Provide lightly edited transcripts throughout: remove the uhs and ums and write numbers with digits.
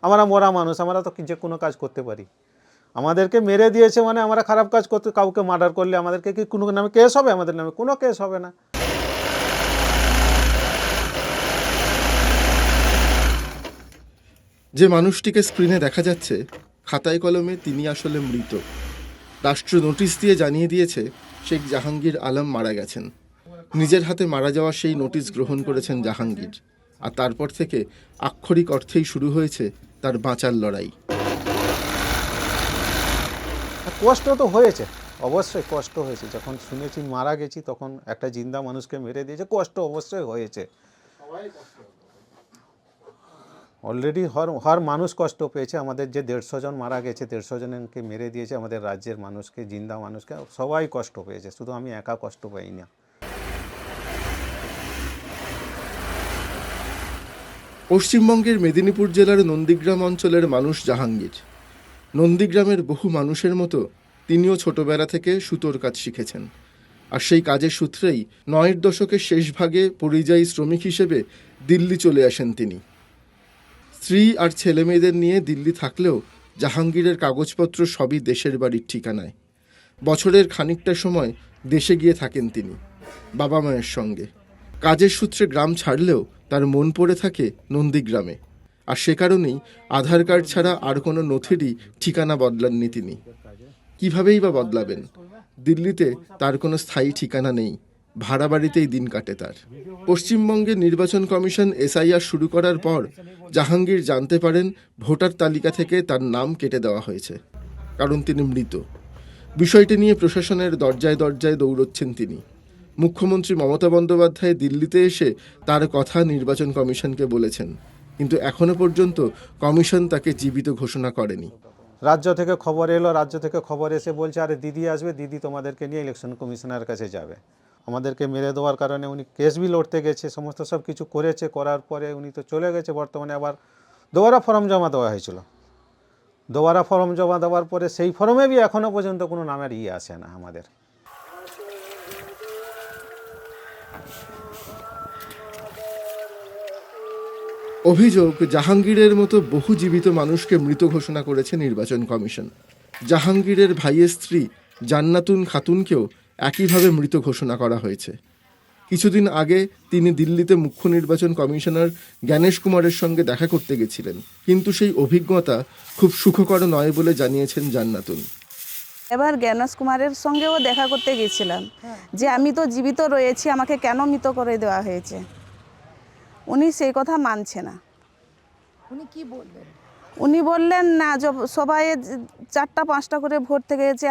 আমরা মরা মানুষ, আমরা তো যে কোনো কাজ করতে পারি। আমাদেরকে মেরে দিয়েছে মানে আমরা খারাপ কাজ করতে, কাউকে মার্ডার করলে আমাদেরকে কি কোনো নামে কেস হবে? আমাদের নামে কোনো কেস হবে না। যে মানুষটিকে স্ক্রিনে দেখা যাচ্ছে, খাতায় কলমে তিনি আসলে মৃত। রাষ্ট্র নোটিশ দিয়ে জানিয়ে দিয়েছে শেখ জাহাঙ্গীর আলম মারা গেছেন। নিজের হাতে মারা যাওয়া সেই নোটিশ গ্রহণ করেছেন জাহাঙ্গীর, আর তারপর থেকে আক্ষরিক অর্থেই শুরু হয়েছে তার বাঁচার লড়াই। কষ্ট তো হয়েছে, অবশ্যই কষ্ট হয়েছে। যখন শুনেছি মারা গেছি তখন একটা জিন্দা মানুষকে মেরে দিয়েছে, কষ্ট অবশ্যই হয়েছে। অলরেডি হর মানুষ কষ্ট পেয়েছে। আমাদের যে 150 জন মারা গেছে, 150 জনকে মেরে দিয়েছে আমাদের রাজ্যের মানুষকে, জিন্দা মানুষকে, সবাই কষ্ট পেয়েছে, শুধু আমি একা কষ্ট পাই না। পশ্চিমবঙ্গের মেদিনীপুর জেলার নন্দীগ্রাম অঞ্চলের মানুষ জাহাঙ্গীর। নন্দীগ্রামের বহু মানুষের মতো তিনিও ছোটবেলা থেকে সুতোর কাজ শিখেছেন, আর সেই কাজের সূত্রেই 90 দশকের শেষ ভাগে পরিযায়ী শ্রমিক হিসেবে দিল্লি চলে আসেন তিনি। স্ত্রী আর ছেলেমেয়েদের নিয়ে দিল্লি থাকলেও জাহাঙ্গীরের কাগজপত্র সবই দেশের বাড়ির ঠিকানায়। বছরের খানিকটা সময় দেশে গিয়ে থাকেন তিনি বাবা মায়ের সঙ্গে। কাজের সূত্রে গ্রাম ছাড়লেও তার মন পড়ে থাকে নন্দীগ্রামে, আর সে কারণেই আধার কার্ড ছাড়া আর কোনো নথিরই ঠিকানা বদলাননি তিনি। কীভাবেই বা বদলাবেন? দিল্লিতে তার কোনো স্থায়ী ঠিকানা নেই, ভাড়া বাড়িতেই দিন কাটে তার। পশ্চিমবঙ্গের নির্বাচন কমিশন এসআইআর শুরু করার পর জাহাঙ্গীর জানতে পারেন ভোটার তালিকা থেকে তার নাম কেটে দেওয়া হয়েছে, কারণ তিনি মৃত। বিষয়টি নিয়ে প্রশাসনের দরজায় দরজায় দৌড়চ্ছেন তিনি। মুখ্যমন্ত্রী মমতা বন্দ্যোপাধ্যায় দিল্লিতে এসে তার কথা নির্বাচন কমিশনকে বলেছেন, কিন্তু এখনো পর্যন্ত কমিশন তাকে জীবিত ঘোষণা করেনি। রাজ্য থেকে খবর এলো, রাজ্য থেকে খবর এসে বলছে আরে দিদি আসবে, দিদি তোমাদেরকে নিয়ে ইলেকশন কমিশনারের কাছে যাবে। আমাদেরকে মেরে দেওয়ার কারণে উনি কেস বি লড়তে গেছে, সমস্ত সব কিছু করেছে, করার পরে উনি তো চলে গেছে। বর্তমানে আবার দুবারা ফর্ম জমা দেওয়া হয়েছিল, দুবারা ফর্ম জমা দেওয়ার পরে সেই ফর্মে বি এখনও পর্যন্ত কোনো নামের আসে না আমাদের। অভিযোগ, জাহাঙ্গীরের মতো বহু জীবিত মানুষকে মৃত ঘোষণা করেছে নির্বাচন কমিশন। জাহাঙ্গীরের ভাইয়ের স্ত্রী জান্নাতুন খাতুনকেও একইভাবে মৃত ঘোষণা করা হয়েছে। কিছুদিন আগে তিনি দিল্লিতে মুখ্য নির্বাচন কমিশনার জ্ঞানেশ কুমারের সঙ্গে দেখা করতে গেছিলেন, কিন্তু সেই অভিজ্ঞতা খুব সুখকর নয় বলে জানিয়েছেন জান্নাতুন। এবার জ্ঞানেশ কুমারের সঙ্গেও দেখা করতে গেছিলাম যে আমি তো জীবিত রয়েছি, আমাকে কেন মৃত করে দেওয়া হয়েছে। উনি সেই কথা মানছে না। উনি কি বললেন? উনি বললেন না, সবাই 4টা-5টা করে ভোট থেকে গেছে,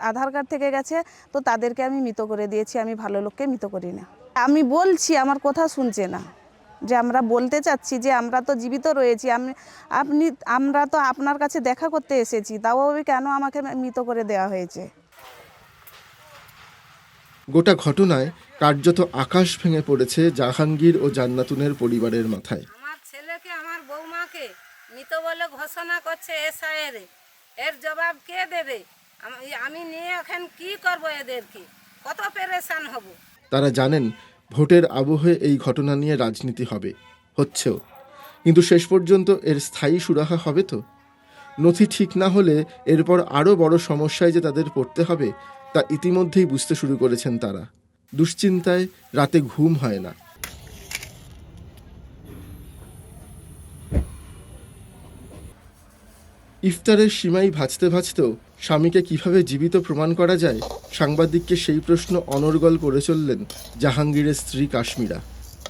আধার কার্ড থেকে গেছে, তো তাদেরকে আমি মৃত করে দিয়েছি, আমি ভালো লোককে মৃত করি না। আমি বলছি, আমার কথা শুনছে না। যে আমরা বলতে চাচ্ছি যে আমরা তো জীবিত রয়েছি, আমরা তো আপনার কাছে দেখা করতে এসেছি, তাও কেন আমাকে মৃত করে দেওয়া হয়েছে। গোটা ঘটনায় কার্যত আকাশ ভেঙে পড়েছে জাহাঙ্গীর ও জান্নাতুনের পরিবারের মাথায়। আমার ছেলেকে, আমার বৌমাকে মৃত বলে ঘোষণা করছে এসআইআর, এর জবাব কে দেবে? আমি নিয়ে এখন কি করব? এদেরকে কত পেরেশান হব। তারা জানেন ভোটের আবহে এই ঘটনা নিয়ে রাজনীতি হবে, হচ্ছেও, কিন্তু শেষ পর্যন্ত এর স্থায়ী সুরাহা হবে তো? নথি ঠিক না হলে এরপর আরও বড় সমস্যায় যে তাদের পড়তে হবে তা ইতিমধ্যেই বুঝতে শুরু করেছেন তারা। দুশ্চিন্তায় রাতে ঘুম হয় না। ইফতারের সীমাই ভাজতে ভাজতেও স্বামীকে কিভাবে জীবিত প্রমাণ করা যায়, সাংবাদিককে সেই প্রশ্ন অনর্গল করে চললেন জাহাঙ্গীরের স্ত্রী কাশ্মীরা।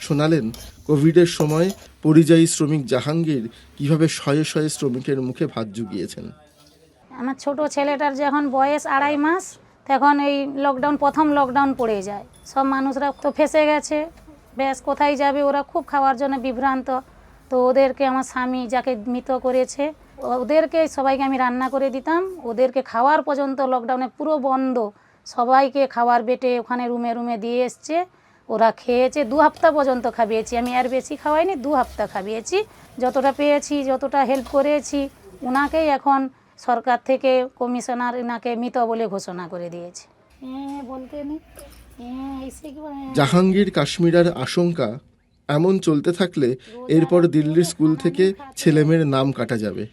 শোনালেন কোভিডের সময় পরিযায়ী শ্রমিক জাহাঙ্গীর কিভাবে শয়ে শয়ে শ্রমিকের মুখে ভাত জুগিয়েছেন। আমার ছোট ছেলেটার যখন বয়স 2.5 মাস, তখন এই প্রথম লকডাউন পড়ে যায়। সব মানুষরা তো ফেঁসে গেছে, বেশ কোথায় যাবে, ওরা খুব খাওয়ার জন্য বিভ্রান্ত। তো ওদেরকে আমার স্বামী যাকে মৃত করেছে, ওদেরকে সবাইকে আমি রান্না করে দিতাম। ওদেরকে খাওয়ার পর্যন্ত লকডাউনে পুরো বন্ধ, সবাইকে খাওয়ার বেটে ওখানে রুমে রুমে দিয়ে এসছে। ওরা খেয়েছে, 2 সপ্তাহ পর্যন্ত খাইয়েছি আমি, আর বেশি খাওয়াইনি, 2 সপ্তাহ খাইয়েছি। যতটা পেয়েছি, যতটা হেল্প করেছি, ওনাকেই এখন সরকার থেকে কমিশনার এনাকে মৃত বলে ঘোষণা করে দিয়েছে। বলতে নেই। জাহাঙ্গীর কাশ্মীরার আশঙ্কা, এমন চলতে থাকলে এরপর দিল্লির স্কুল থেকে ছেলেমেয়ের নাম কাটা যাবে।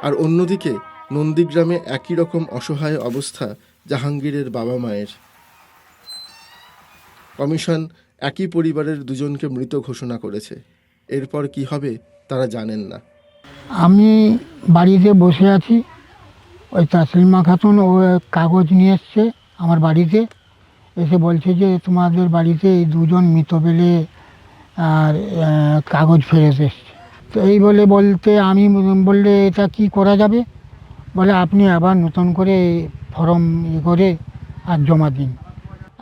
আর অন্যদিকে নন্দীগ্রামে একই রকম অসহায় অবস্থা জাহাঙ্গীরের বাবা মায়ের। কমিশন একই পরিবারের দুজনকে মৃত ঘোষণা করেছে। এরপর কি হবে তারা জানেন না। আমি বাড়িতে বসে আছি, ওই তাসলিমা খাতুন ও কাগজ নিয়ে এসছে আমার বাড়িতে, এসে বলছে যে তোমাদের বাড়িতে এই দুজন মৃত পেলে আর কাগজ ফেরত এসছে। তো এই বলতে আমি বললে এটা কি করা যাবে, বলে আপনি আবার নতুন করে ফর্ম করে আর জমা দিন।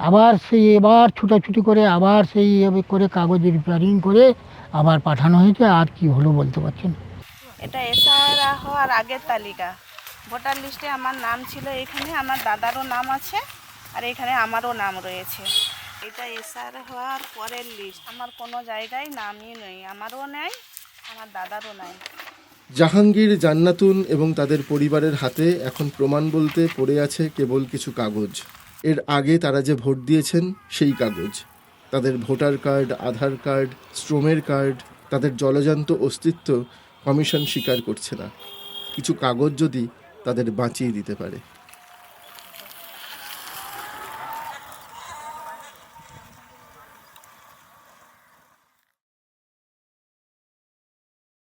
আবার সেই এবার ছুটাছুটি করে আবার সেই করে কাগজ রিপেয়ারিং করে আবার পাঠানো হয়েছে। আর কি হলো বলতে পারছি না। এটা এসআইআর হওয়ার আগের তালিকা। ভোটার লিস্টে আমার নাম ছিল, এখানে আমার দাদারও নাম আছে আর এখানে আমারও নাম রয়েছে। এটা এসআইআর হওয়ার পরের লিস্ট, আমার কোনো জায়গায় নামই নেই, আমারও নেই, আমার দাদারও নাই। জাহাঙ্গীর, জান্নাতুন এবং তাদের পরিবারের হাতে এখন প্রমাণ বলতে পড়ে আছে কেবল কিছু কাগজ। এর আগে তারা যে ভোট দিয়েছেন সেই কাগজ, তাদের ভোটার কার্ড, আধার কার্ড, শ্রমের কার্ড, তাদের জলজান্ত অস্তিত্ব কমিশন স্বীকার করছে না। কিছু কাগজ যদি তাদের বাঁচিয়ে দিতে পারে।